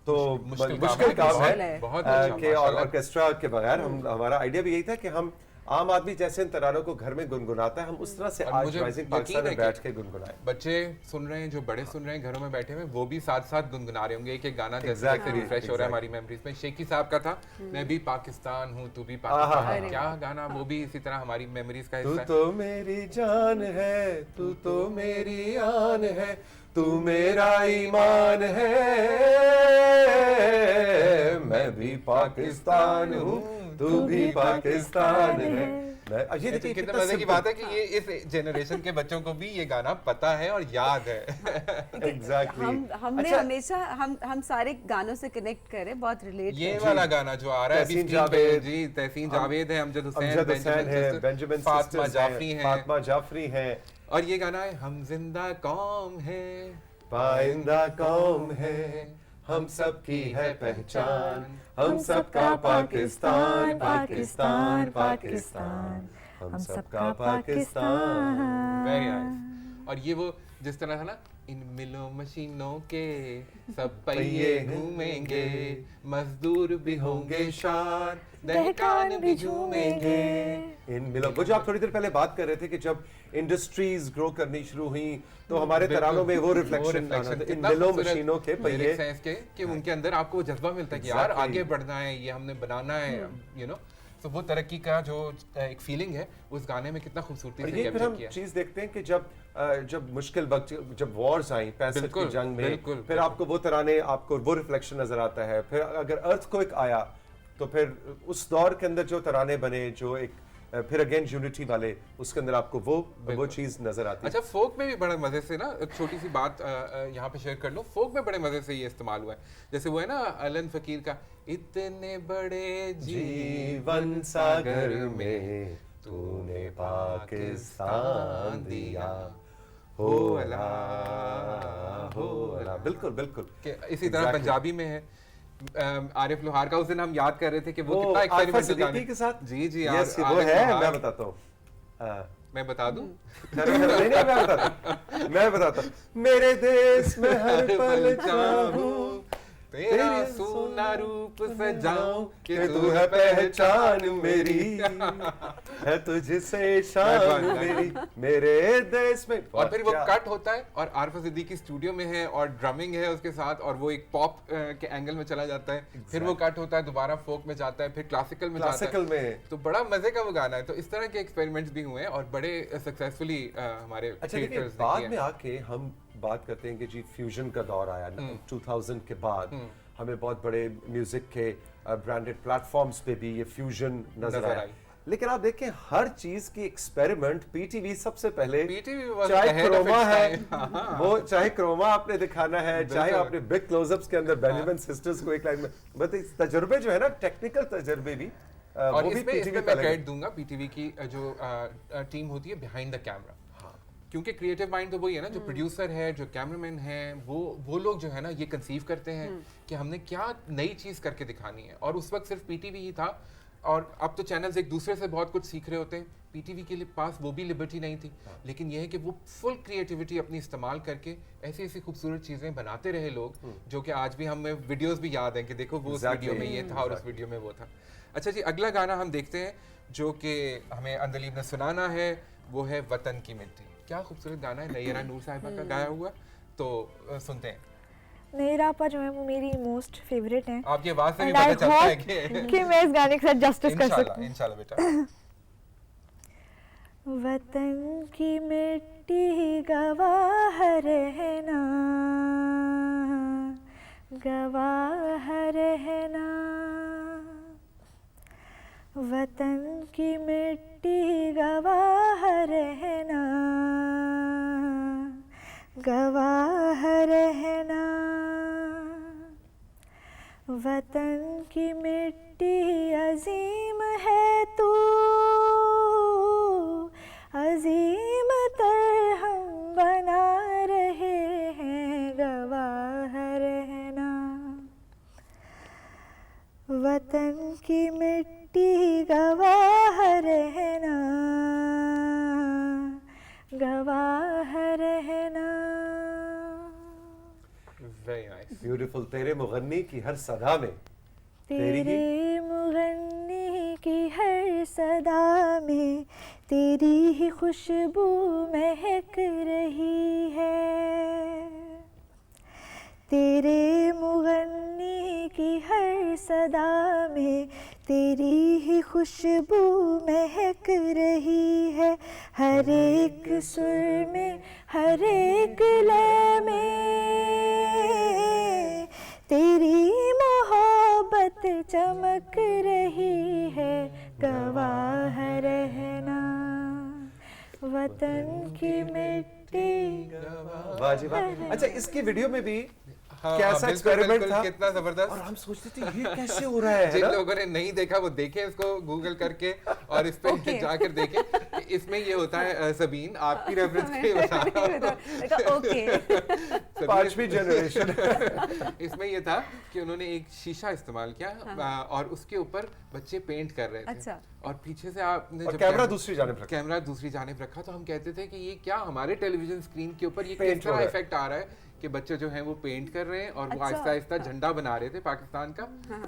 तो मुश्किल काम है बहुत कि और ऑर्केस्ट्रा के बगैर हमारा आइडिया भी यही था कि हम आम आदमी जैसे इन तरानों को घर में गुनगुनाता है हम उस तरह से और आज मुझे राइजिंग यकीन पाकिस्तान है में कि बैठ के गुनगुनाए। बच्चे सुन रहे हैं, जो बड़े सुन रहे हैं घरों में बैठे हुए, वो भी साथ साथ गुनगुना रहे होंगे। एक गाना जैसे Exactly, रिफ्रेश हो रहा है हमारी मेमोरीज में। शेखी साहब का था मैं भी पाकिस्तान हूँ तू भी पाकिस्तान, क्या गाना, वो भी इसी तरह हमारी मेमोरीज का तू हिस्सा है। तो मेरी जान है, तू तो मेरी आन है, तू मेरा ईमान है, मैं भी पाकिस्तान हूँ, तू भी पाकिस्तान है। ये देखिए कितना कितना मजे की बात है कि ये इस जनरेशन के बच्चों को भी ये गाना पता है और याद है। एग्जैक्टली। हमने हमेशा हम सारे गानों से कनेक्ट करे, बहुत रिलेट ये वाला गाना जो आ रहा है अभी तहसीन स्क्रीन पे, जावेद, जी तहसीन जावेद है, अमजद अमजद हुसैन है, बेंजामिन फातिमा सिस्टर्स जाफरी हैं, है, फातिमा जाफरी हैं, और ये गाना है हम जिंदा कौम है, पाइंदा कौम है, हम सबकी है पहचान, हम सबका पाकिस्तान, पाकिस्तान, पाकिस्तान, हम सबका पाकिस्तान। Very nice. और ये वो जिस तरह था ना इन मिलों मशीनों के सब पहिए घूमेंगे, मजदूर भी होंगे शान, दहकान भी झूमेंगे। इन मिलों, वो जो आप थोड़ी देर पहले बात कर रहे थे कि जब इंडस्ट्रीज ग्रो करनी शुरू हुई तो हमारे तरानों में वो रिफ्लेक्शन आना था, इन मिलों मशीनों के पहिए कि उनके अंदर आपको वो जज्बा मिलता है कि यार आगे बढ़ना है, ये हमने बनाना है, यू नो। तो वो तरक्की का जो एक फीलिंग है उस गाने में कितना खूबसूरती से कैप्चर किया। चीज देखते हैं कि जब मुश्किल वक्त, जब वॉर्स आई 65 की जंग में, फिर आपको वो तराने, आपको वो रिफ्लेक्शन नजर आता है। फिर अगर अर्थक्वेक आया तो फिर उस दौर के अंदर जो तराने बने, जो एक फिर अगेन यूनिटी वाले, उसके अंदर आपको वो चीज नजर आती है। अच्छा, फोक में भी बड़े मजे से ना, एक छोटी सी बात यहाँ पे शेयर कर लूं, फोक में बड़े मजे से ये इस्तेमाल हुआ है। जैसे वो है ना अलन फकीर का, इतने बड़े जीवन सागर में तूने पाकिस्तान दिया, हो अला हो अला। बिल्कुल बिल्कुल। इसी तरह पंजाबी में है आरिफ लोहार का, उस दिन हम याद कर रहे थे कि वो कितना एक्सपेरिमेंटल गाने के साथ। जी जी यस, वो है, मैं बताता हूँ। मैं बता दूं? नहीं, मैं बताता हूँ। मेरे देश में हर पल चाहूं तेरा सोना रूप सजाऊं कि तू है पहचान मेरी, है तुझसे शान मेरी, मेरे देश में। और फिर वो कट होता है और आरिफ सिद्दीकी स्टूडियो में है और ड्रमिंग है उसके साथ, और वो एक पॉप के एंगल में चला जाता है। फिर वो कट होता है, दोबारा फोक में जाता है, फिर क्लासिकल में जाता है। तो बड़ा मजे का वो गाना है। तो इस तरह के एक्सपेरिमेंट्स भी हुए हैं और बड़े सक्सेसफुली हमारे थिएटर्स ने बाद में आके हम बात करते हैं कि जी फ्यूजन का दौर आया 2000 के बाद। हमें बहुत बड़े म्यूजिक के ब्रांडेड प्लेटफॉर्म्स पे भी ये फ्यूजन नजर आया। लेकिन आप देखें हर चीज की एक्सपेरिमेंट पीटीवी सबसे पहले, चाहे क्रोमा है, वो चाहे क्रोमा आपने दिखाना है, चाहे आपने बिग क्लोजअप्स के अंदर बेंजामिन सिस्टर्स को एक लाइन में, मतलब तजुर्बे जो है ना, टेक्निकल तजुर्बे भी, और इसमें मैं क्रेडिट दूंगा पीटीवी की जो टीम होती है बिहाइंड द कैमरा, क्योंकि क्रिएटिव माइंड तो वही है ना, जो प्रोड्यूसर है, जो कैमरामैन है, वो लोग जो है ना ये कंसीव करते हैं कि हमने क्या नई चीज़ करके दिखानी है। और उस वक्त सिर्फ पीटीवी ही था, और अब तो चैनल्स एक दूसरे से बहुत कुछ सीख रहे होते हैं। पीटीवी के पास वो भी लिबर्टी नहीं थी, लेकिन यह है कि वो फुल क्रिएटिविटी अपनी इस्तेमाल करके ऐसी ऐसी खूबसूरत चीज़ें बनाते रहे लोग, जो कि आज भी हमें वीडियोस भी याद हैं कि देखो वो उस वीडियो में ये था और उस वीडियो में वो था। अच्छा जी, अगला गाना हम देखते हैं जो कि हमें अंदलीब ने सुनाना है, वो है वतन की मिट्टी। क्या खूबसूरत गाना है, नैयरा नूर साहिबा का गाया हुआ। तो सुनते हैं। नैयरा आपा जो है वो मेरी मोस्ट फेवरेट है। आपकी आवाज से भी पता चलता है कि मैं इस गाने के साथ जस्टिस कर सकती हूँ। इंशाल्लाह बेटा। वतन की मिट्टी गवाह रहना, गवाह रहना, वतन की मिट्टी गवाह रहना, गवाह रहना, वतन की मिट्टी अजीम है तू, अजीम तर हम बना रहे हैं, गवाह रहना, वतन की मिट्टी गवाह रहना, गवाह रहना। Very nice. ब्यूटीफुल। तेरे मुगन्नी की हर सदा में, तेरे मुगन्नी की हर सदा में तेरी ही खुशबू महक रही है, तेरे मुगन्नी की हर सदा में तेरी ही खुशबू महक रही है, हर एक सुर में, हर एक लय में तेरी मोहब्बत चमक रही है, गवाह रहना, वतन की मिट्टी। वाह जी वाह। अच्छा, इसकी वीडियो में भी कैसा एक्सपेरिमेंट था, कितना जबरदस्त। और हम सोचते थे ये कैसे हो रहा है। जिन लोगों ने नहीं देखा वो देखे इसको गूगल करके और इस पे जाकर देखे। इसमें ये होता है सबीन, आपकी रेफरेंस के बता ओके। 5वीं जनरेशन। इसमें ये था कि उन्होंने एक शीशा इस्तेमाल किया और उसके ऊपर बच्चे पेंट कर रहे थे। अच्छा। और पीछे से आपने और कैमरा दूसरी जानिब रखा तो हम कहते थे कि ये क्या हमारे टेलीविजन स्क्रीन के ऊपर ये पेंट किस हो तरह रहा है। इफेक्ट आ रहा है कि बच्चे जो हैं वो पेंट कर रहे हैं और वो अच्छा। आहिस्ता आहिस्ता झंडा बना रहे थे पाकिस्तान का।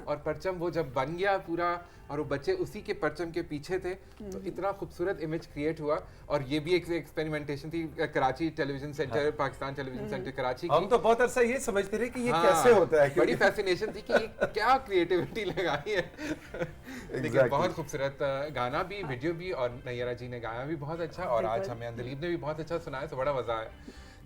और परचम वो जब बन गया पूरा और वो बच्चे उसी के परचम के पीछे थे तो इतना खूबसूरत इमेज क्रिएट हुआ। और ये भी एक एक्सपेरिमेंटेशन थी Karachi television centre, Pakistan television centre Karachi की। हम तो बहुत अरसा ये समझते रहे कि ये कैसे होता है, बड़ी फैसिनेशन थी कि ये क्या क्रिएटिविटी लगाई है। लेकिन बहुत खूबसूरत गाना भी, वीडियो भी, और नैयरा जी ने गाया भी बहुत अच्छा, और आज हमें अंदलीब ने भी बहुत अच्छा सुनाया, तो बड़ा मजा आया।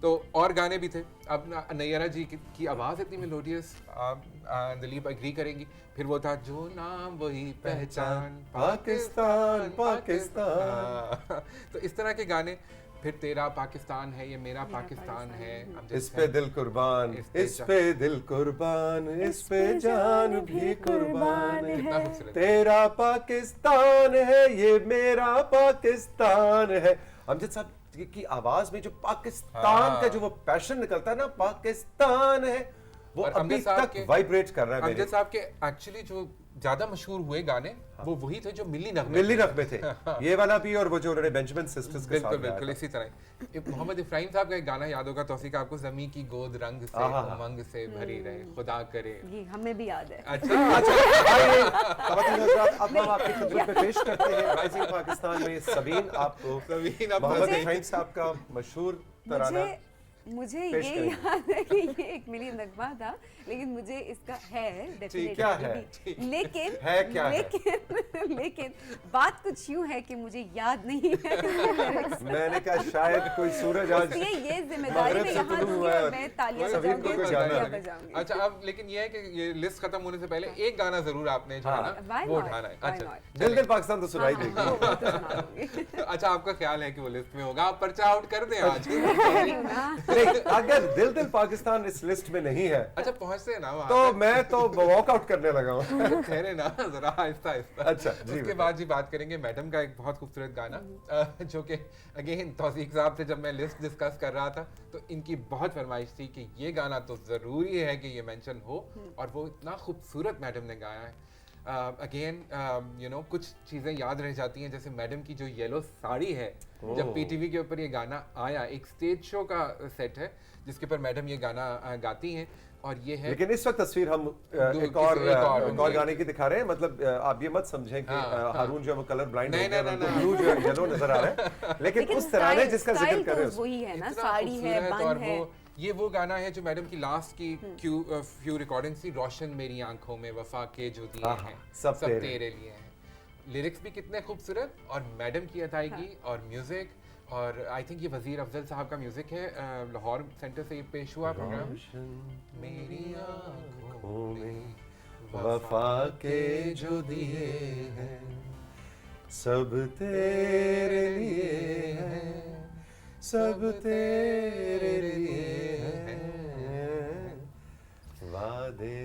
तो और गाने भी थे। अब नैयरा जी की आवाज़ इतनी मेलोडियस, अंदलीब एग्री करेंगी। फिर वो था जो नाम वही पहचान, पाकिस्तान पाकिस्तान। तो इस तरह के गाने। फिर तेरा पाकिस्तान है, ये मेरा पाकिस्तान है, इस पे दिल कुर्बान, इस पे दिल कुर्बान, इस पे जान भी कुर्बान है। कितना खूबसूरत। तेरा पाकिस्तान है, ये मेरा पाकिस्तान है। अमजद साहब की आवाज में जो पाकिस्तान का जो वो पैशन निकलता है ना, पाकिस्तान है, वो अभी तक वाइब्रेट कर रहा है। अमजद साहब के एक्चुअली जो ज्यादा मशहूर हुए गाने वो वही थे जो मिली नगमे थे। ये वाला भी, और वो जो उन्होंने बेंजामिन सिस्टर्स के साथ बिल्कुल इसी तरह। मोहम्मद इब्राहिम साहब का एक गाना याद होगा तौसीक आपको, ज़मी की गोद रंग से उमंग से भरी रहे, खुदा करे। ये हमें भी याद है। अच्छा अब हम आपकी खिदमत में पेश करते हैं राइजिंग पाकिस्तान में सबीन आपको मोहम्मद इब्राहिम साहब का मशहूर तराना। मुझे ये याद है कि ये एक मिली नगमा था, लेकिन मुझे इसका है डेफिनेटली, लेकिन है क्या लेकिन बात कुछ यूं है कि मुझे याद नहीं है। मैंने कहा शायद कोई सूरज आज ये जिम्मेदारी में यहाँ दूंगी, मैं तालियां बजाऊंगी। अच्छा, अब लेकिन ये है कि ये लिस्ट खत्म होने से पहले एक गाना जरूर आपने जो है ना वो उठाना है। अच्छा, दिल दिल पाकिस्तान तो सुनाई देगी। अच्छा, आपका ख्याल है कि वो लिस्ट में होगा, आप पर्चा आउट कर दें आज। अगर दिल दिल पाकिस्तान इस लिस्ट में नहीं है, अच्छा पहुंचते हैं ना वहाँ, तो मैं तो वॉकआउट करने लगा हूँ। ठहरे ना जरा, आहिस्ता आहिस्ता। अच्छा, उसके बाद जी बात करेंगे मैडम का एक बहुत खूबसूरत गाना, जो कि अगेन तौसीक साहब से जब मैं लिस्ट डिस्कस कर रहा था तो इनकी बहुत फरमाइश थी कि ये गाना तो जरूरी है कि ये मेंशन हो, और वो इतना खूबसूरत मैडम ने गाया है। अगेन यू नो कुछ चीज़ें याद रह जाती हैं, जैसे मैडम की जो येलो साड़ी है, जब पीटीवी के ऊपर ये गाना आया, एक स्टेज शो का सेट है जिसके ऊपर मैडम ये गाना गाती हैं, और ये है। लेकिन इस वक्त तस्वीर हम एक और गाने की दिखा रहे हैं, मतलब आप ये मत समझें कि हारून जो है वो कलर ब्लाइंड हो गया, ब्लू जो है येलो नजर आ रहा है, लेकिन उस तरह जिसका जिक्र कर रहे हैं वही है ना, साड़ी है, बन है। ये वो गाना है जो मैडम की लास्ट की फ्यू रिकॉर्डिंग थी, रोशन मेरी आंखों में वफा के जो दिए हैं सब तेरे लिए हैं। लिरिक्स भी कितने खूबसूरत, और मैडम की अदायगी और म्यूजिक, और आई थिंक ये वजीर अफजल साहब का म्यूजिक है, लाहौर सेंटर से ये पेश हुआ प्रोग्राम। मेरी आंखों में वफा के जो दिए हैं सब तेरे लिए हैं, सब तेरे लिए हैं, वादे।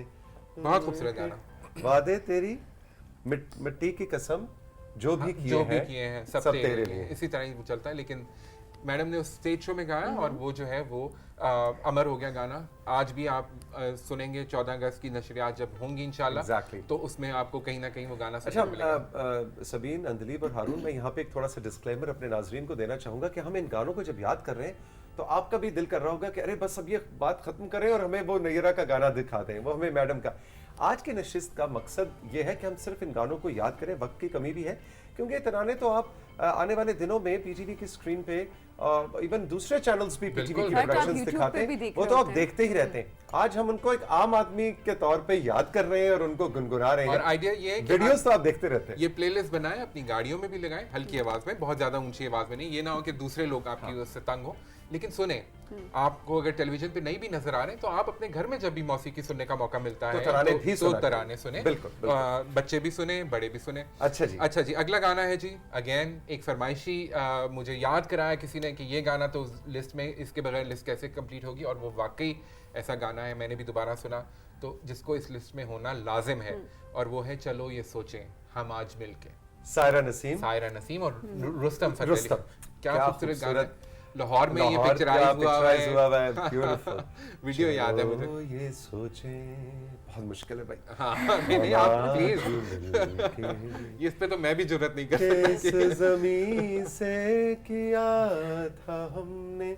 बहुत खूबसूरत गाना। वादे तेरी मिट्टी की कसम जो भी किए हैं सब तेरे लिए। इसी तरह ही वो चलता है, लेकिन मैडम ने उस स्टेज शो में गाया, और वो जो है वो अमर हो गया गाना। आज भी आप सुनेंगे 14 अगस्त की नशरियात जब होंगी इंशाल्लाह, तो उसमें आपको कहीं ना कहीं वो गाना सुनने को मिलेगा। सबीन, अंदलीब और हारून, मैं यहाँ पे एक थोड़ा सा डिस्क्लेमर अपने नाजरीन को देना चाहूँगा कि हम इन गानों को जब याद कर रहे हैं तो आपका भी दिल कर रहा होगा कि अरे बस अब ये बात खत्म करें और हमें वो नैयरा का गाना दिखा दें, वो हमें मैडम का। आज के नशिस्त का मकसद ये है कि हम सिर्फ इन गानों को याद करें। वक्त की कमी भी है, क्योंकि ये तराने तो आप आने वाले दिनों में पीटीवी की स्क्रीन पे, इवन दूसरे चैनल्स भी पीटीवी की प्रोडक्शंस दिखाते हैं, वो तो आप देखते ही रहते हैं। आज हम उनको एक आम आदमी के तौर पे याद कर रहे हैं और उनको गुनगुना रहे हैं, और आइडिया ये है कि वीडियोस तो आप देखते रहते हैं। ये प्लेलिस्ट बनाएं, अपनी गाड़ियों में भी लगाएं, हल्की आवाज में, बहुत ज्यादा ऊंची आवाज में नहीं, ये ना हो कि दूसरे लोग आपकी उससे तंग हो। लेकिन सुने, आपको अगर टेलीविजन पे नहीं भी नजर आ रहे हैं तो आप अपने घर में जब भी मौसीकी सुनने का मौका मिलता है तो तराने सुने, बच्चे भी सुने, बड़े भी सुने। अच्छा जी, अगला गाना है जी, अगेन एक फरमाइशी, मुझे याद कराया किसी ने कि ये गाना तो लिस्ट में, इसके बगैर लिस्ट कैसे कंप्लीट होगी, और वो वाकई ऐसा गाना है, मैंने भी दोबारा सुना, तो जिसको इस लिस्ट में होना लाजिम है, और वो है चलो ये सोचें हम आज मिलके। सायरा नसीम और रुस्तम फतेह अली। क्या खूबसूरत गाना, लाहौर में ये पिक्चराइज हुआ है, ब्यूटीफुल वीडियो याद है मुझे। ये सोचें, बहुत मुश्किल है भाई। हाँ, नहीं आप प्लीज, इस पे तो मैं भी जुर्रत नहीं कर सकता। इस ज़मीं से किया था हमने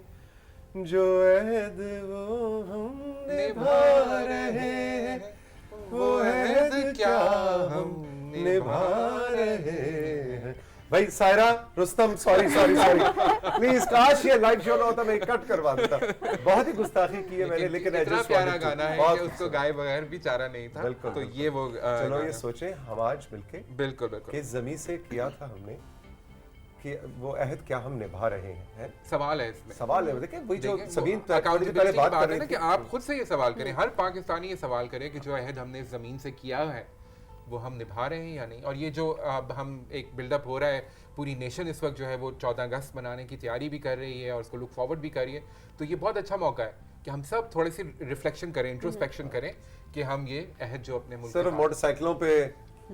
जो अहद वो हम निभा रहे हैं, वो अहद क्या हम निभा रहे हैं। भाई सायरा, रुस्तम, सॉरी प्लीज, काश ये लाइव शो ना होता, मैं कट करवा देता। बहुत ही गुस्ताखी की है मैंने, लेकिन इतना प्यारा गाना है कि उसको गाए बगैर भी चारा नहीं था। तो ये वो चलो ये सोचें हम आज मिलके, बिल्कुल किस ज़मीं से किया था हमने कि वो अहद क्या हम निभा रहे हैं। सवाल है इसमें, सवाल है, देखिए वही जो सबीन अकाउंटेबिलिटी की बात है ना, कि आप खुद से ये सवाल करें, हर पाकिस्तानी ये सवाल करे कि जो अहद हमने इस ज़मीन से किया है वो हम निभा रहे हैं या नहीं। और ये जो अब हम एक बिल्डअप हो रहा है, पूरी नेशन इस वक्त जो है वो 14 अगस्त मनाने की तैयारी भी कर रही है और उसको लुक फॉरवर्ड भी कर रही है, तो ये बहुत अच्छा मौका है कि हम सब थोड़ी सी रिफ्लेक्शन करें, इंट्रोस्पेक्शन करें कि हम ये अहद जो अपने मुल्क सर मोटरसाइकिलों पे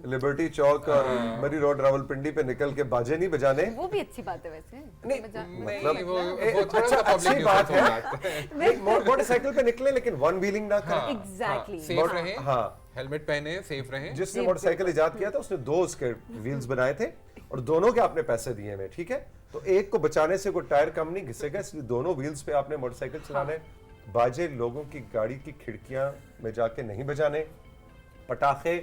लिबर्टी चौक और मरी रोड रावलपिंडी पे निकल के बाजे नहीं बजाने, वो भी अच्छी बात है वैसे। नहीं वो थोड़ा सा अच्छी बात है, मोटरसाइकिल पे निकले लेकिन वन व्हीलिंग ना करें। एग्जैक्टली, सेफ रहें, हेलमेट पहने, सेफ रहें। जिसने मोटरसाइकिल इजाद किया था उसने 2 उसके व्हील्स बनाए थे और दोनों के आपने पैसे दिए हैं, ठीक है, तो एक को बचाने से कोई टायर कम नहीं घिसेगा, इसलिए दोनों व्हील्स पे आपने मोटरसाइकिल चलाने। बाजे लोगों की गाड़ी की खिड़कियां में जाके नहीं बजाने, पटाखे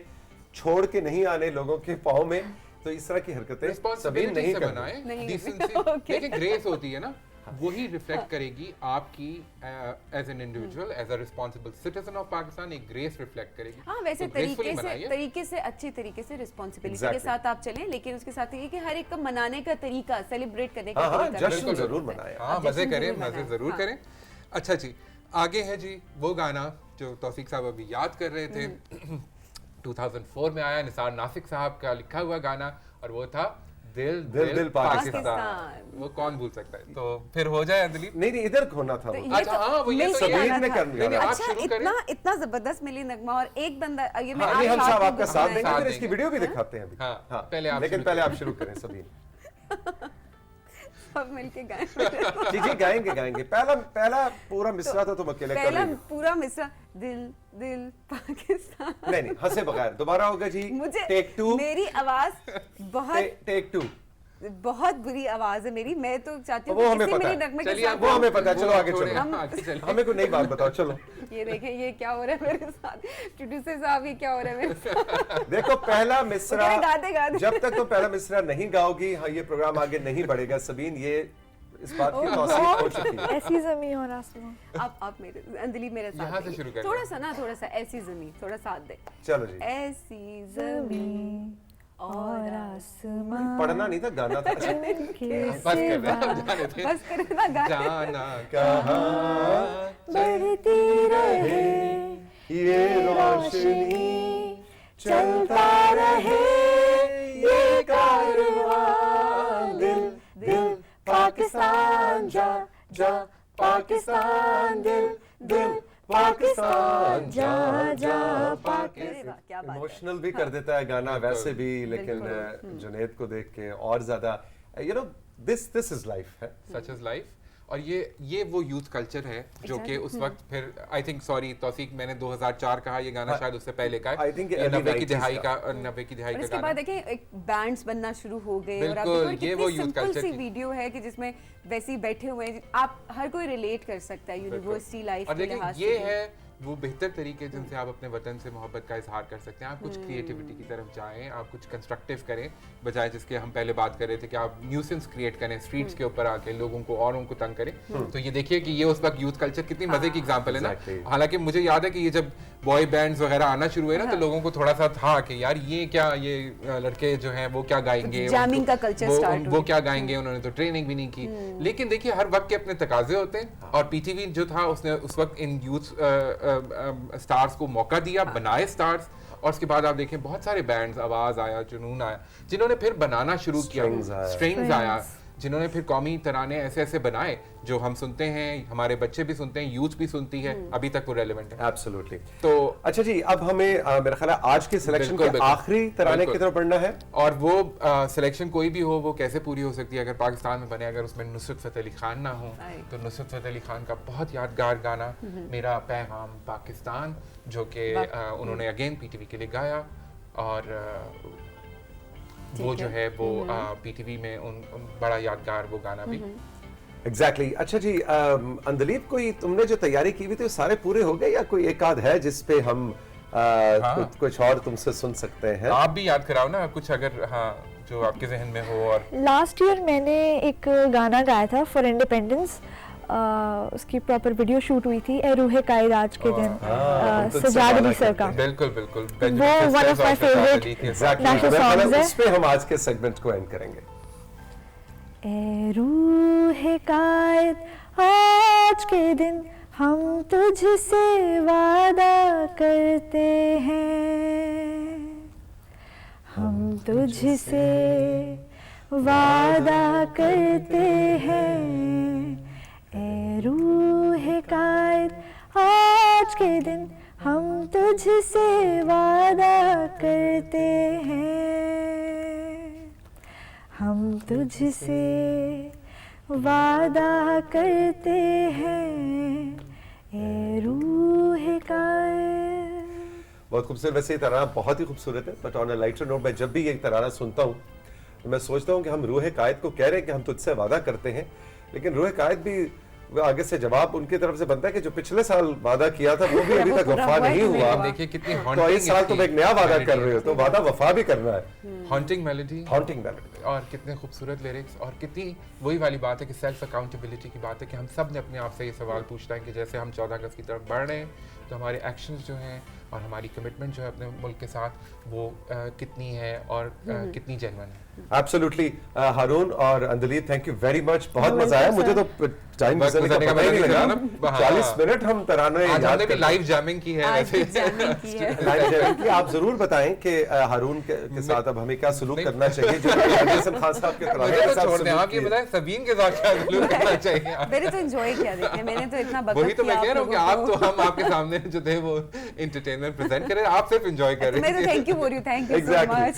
छोड़ के नहीं आने लोगों के पाँव में, तो इस तरह की हरकतें सभी नहीं करनी। देखिए ग्रेस होती है ना, वही रिफ्लेक्ट करेगी आपकी as an individual, as a responsible citizen of Pakistan, एक ग्रेस रिफ्लेक्ट करेगी। हाँ वैसे तरीके से अच्छी तरीके से रिस्पांसिबिलिटी के साथ आप चलें, लेकिन उसके साथ ये कि हर एक का मनाने का तरीका, सेलिब्रेट करने का तरीका जश्न जरूर मनाएं, हाँ मजे करें, मजे जरूर करें। अच्छा जी, आगे है जी वो गाना जो तौफीक साहब अभी याद कर रहे थे, 2004 में आया, निसार नासिक साहब का लिखा हुआ गाना, और वो था दिल दिल पाकिस्तान। वो कौन भूल सकता है। तो फिर हो जाए अंजलि। नहीं इधर होना था। अच्छा हाँ वो ये सबीर ने कर लिया। अच्छा इतना जबरदस्त मिली नगमा, और एक बंदा ये मैं हम सब आपका साथ देंगे, फिर इसकी वीडियो भी दिखाते हैं अभी। हाँ लेकिन पहले आप शुरू करें सबीर। सब मिलके गाएं। जी गाएंगे। पहला पूरा मिसरा था, तुम अकेले कर पहला पूरा मिसरा दिल दिल पाकिस्तान। नहीं हंसे बगैर, दोबारा होगा जी। मुझे टेक 2। मेरी आवाज बहुत टेक 2 बहुत बुरी आवाज है मेरी, मैं तो चाहती हूँ वो हमें पता है, वो हमें पता है। चलो आगे चलो, हमें कोई नई बात बताओ। चलो ये देखें ये क्या हो रहा है मेरे साथ, प्रोड्यूसर साहब ये क्या हो रहा है मेरे साथ। देखो पहला मिसरा गाते जब तक तुम पहला मिसरा नहीं गाओगी, हाँ ये प्रोग्राम आगे नहीं बढ़ेगा। सबीन ये इस बात की तौसीफ हो चुकी है। ऐसी ज़मीं और आसमां। आप मेरे अंजलि मेरे साथ यहाँ से शुरू करें, थोड़ा सा ऐसी ज़मीं, थोड़ा साथ दे। चलो जी। ऐसी ज़मीं और आसमां। पढ़ना नहीं था, गाना था। बस कर ना गाना कहाँ बढ़ती रहे ये रोशनी, चलता रहे ये कारवां। दिल पाकिस्तान जा पाकिस्तान, दिल पाकिस्तान जा पाकिस्तान। इमोशनल भी कर देता है गाना वैसे भी, लेकिन जुनैद को देख के और ज्यादा you know this is life है, सच इज लाइफ। और ये वो यूथ कल्चर है जो कि उस वक्त फिर आई थिंक सॉरी तौफीक मैंने 2004 कहा, ये गाना शायद उससे पहले का है, 90 की दिहाई का गाना। इसके बाद देखिए एक बैंड्स बनना शुरू हो गए, और बिल्कुल ये वो यूथ कल्चर सी वीडियो है कि जिसमें वैसे ही बैठे हुए हैं, आप हर कोई रिलेट कर सकता है यूनिवर्सिटी लाइफ के लिहाज से। ये है वो बेहतर तरीके जिनसे आप अपने वतन से मोहब्बत का इजहार कर सकते हैं। आप कुछ क्रिएटिविटी की तरफ जाएं, आप कुछ कंस्ट्रक्टिव करें, बजाय जिसके हम पहले बात कर रहे थे कि आप न्यूसेंस क्रिएट करें स्ट्रीट्स के ऊपर आके लोगों को, औरों को तंग करें। तो ये देखिए कि ये उस वक्त यूथ कल्चर कितनी मजे की एग्जांपल है ना। हालांकि मुझे याद है कि ये जब बॉय बैंड्स वगैरह आना शुरू हुए ना, तो लोगों को थोड़ा सा था कि यार ये क्या, ये लड़के जो हैं वो क्या गाएंगे, जैमिंग का कल्चर स्टार्ट वो क्या गाएंगे, उन्होंने तो ट्रेनिंग भी नहीं की। लेकिन देखिए हर वक्त के अपने तकाजे होते हैं, और पीटीवी जो था उसने उस वक्त इन यूथ स्टार्स को मौका दिया, बनाए स्टार्स, और उसके बाद आप देखें बहुत सारे बैंड्स, आवाज आया, जुनून आया, जिन्होंने फिर बनाना शुरू किया, स्ट्रिंग्स आया, जिन्होंने फिर कौमी तराने ऐसे ऐसे बनाए जो हम सुनते हैं, हमारे बच्चे भी सुनते हैं, यूथ भी सुनती है, अभी तक वो रेलेवेंट है। एब्सोल्युटली। तो अच्छा जी, अब हमें मेरा ख्याल है आज के सिलेक्शन के आखिरी तराने की तरफ बढ़ना है, और वो सिलेक्शन कोई भी हो वो कैसे पूरी हो सकती है अगर पाकिस्तान में बने, अगर उसमें नुसरत फतेह अली खान ना हो, तो नुसरत फतेह अली खान का बहुत यादगार गाना मेरा पैगाम पाकिस्तान, जो कि उन्होंने अगेन पीटीवी के लिए गाया, और वो जो है वो पीटीवी में उन बड़ा यादगार वो गाना भी। एग्जैक्टली। अच्छा जी, अंदलीप, कोई तुमने जो तैयारी की हुई थी सारे पूरे हो गए, या कोई एक आध है जिस पे हम कुछ और तुमसे सुन सकते हैं? आप भी याद कराओ ना कुछ, अगर जो आपके जहन में हो। और लास्ट ईयर मैंने एक गाना गाया था फॉर इंडिपेंडेंस, उसकी प्रॉपर वीडियो शूट हुई थी, ए रूहे कायद आज के दिन, सजाद अली सर का। बिल्कुल बिल्कुल, वो one of my favourite national songs है। उस पे हम आज के सेगमेंट को एंड करेंगे। ए रूहे कायद आज के दिन हम तुझसे वादा करते हैं, हम तुझसे वादा करते हैं, ए रूहे कायद आज के दिन हम तुझसे वादा करते हैं, हम तुझसे वादा करते हैं, ए रूहे कायद। बहुत खूबसूरत। वैसे ये तराना बहुत ही खूबसूरत है, but on a lighter note, मैं जब भी ये तराना सुनता हूँ तो मैं सोचता हूँ कि हम रूहे कायद को कह रहे हैं कि हम तुझसे वादा करते हैं, लेकिन रूहे कायद भी आगे से जवाब उनकी तरफ से बनता है कि जो पिछले साल वादा किया था वो भी अभी तक वफा नहीं हुआ। देखिए कितनी तो इस साल तुम एक नया वादा कर रहे हो, तो वादा वफा भी करना है। हॉन्टिंग मेलोडी, हॉन्टिंग मेलोडी, और कितने खूबसूरत लिरिक्स, और कितनी वही वाली बात है कि सेल्फ अकाउंटेबिलिटी की बात है कि हम सब ने अपने आप से ये सवाल पूछना है कि जैसे हम 14 अगस्त की तरफ बढ़ रहे हैं, तो हमारे एक्शंस जो हैं और हमारी कमिटमेंट जो है अपने मुल्क के साथ वो कितनी है और कितनी जेन्युइन है। एब्सोल्युटली। हारून और Andleeb, thank you very much, बहुत मजा आया। मुझे तो टाइम गुजरने का पता ही नहीं लगा। 40 मिनट हम तराने हमने भी लाइव जैमिंग की है, वैसे लाइव जैमिंग की। आप जरूर बताएं कि हारून के साथ अब हमें क्या सलूक करना चाहिए, जो हसन खान साहब के तराने के साथ छोड़ दें। आप ये बताएं सबीन के साथ क्या सलूक करना चाहिए? मैंने तो एंजॉय किया, देखिए मैंने तो इतना बकवास किया। वही तो मैं कह रहा हूं कि आप तो हम आपके सामने जो थे वो एंटरटेनमेंट प्रेजेंट कर रहे हैं, आप सिर्फ एंजॉय कर रहे हैं। मैं तो थैंक यू बोल रही हूं, थैंक यू सो मच।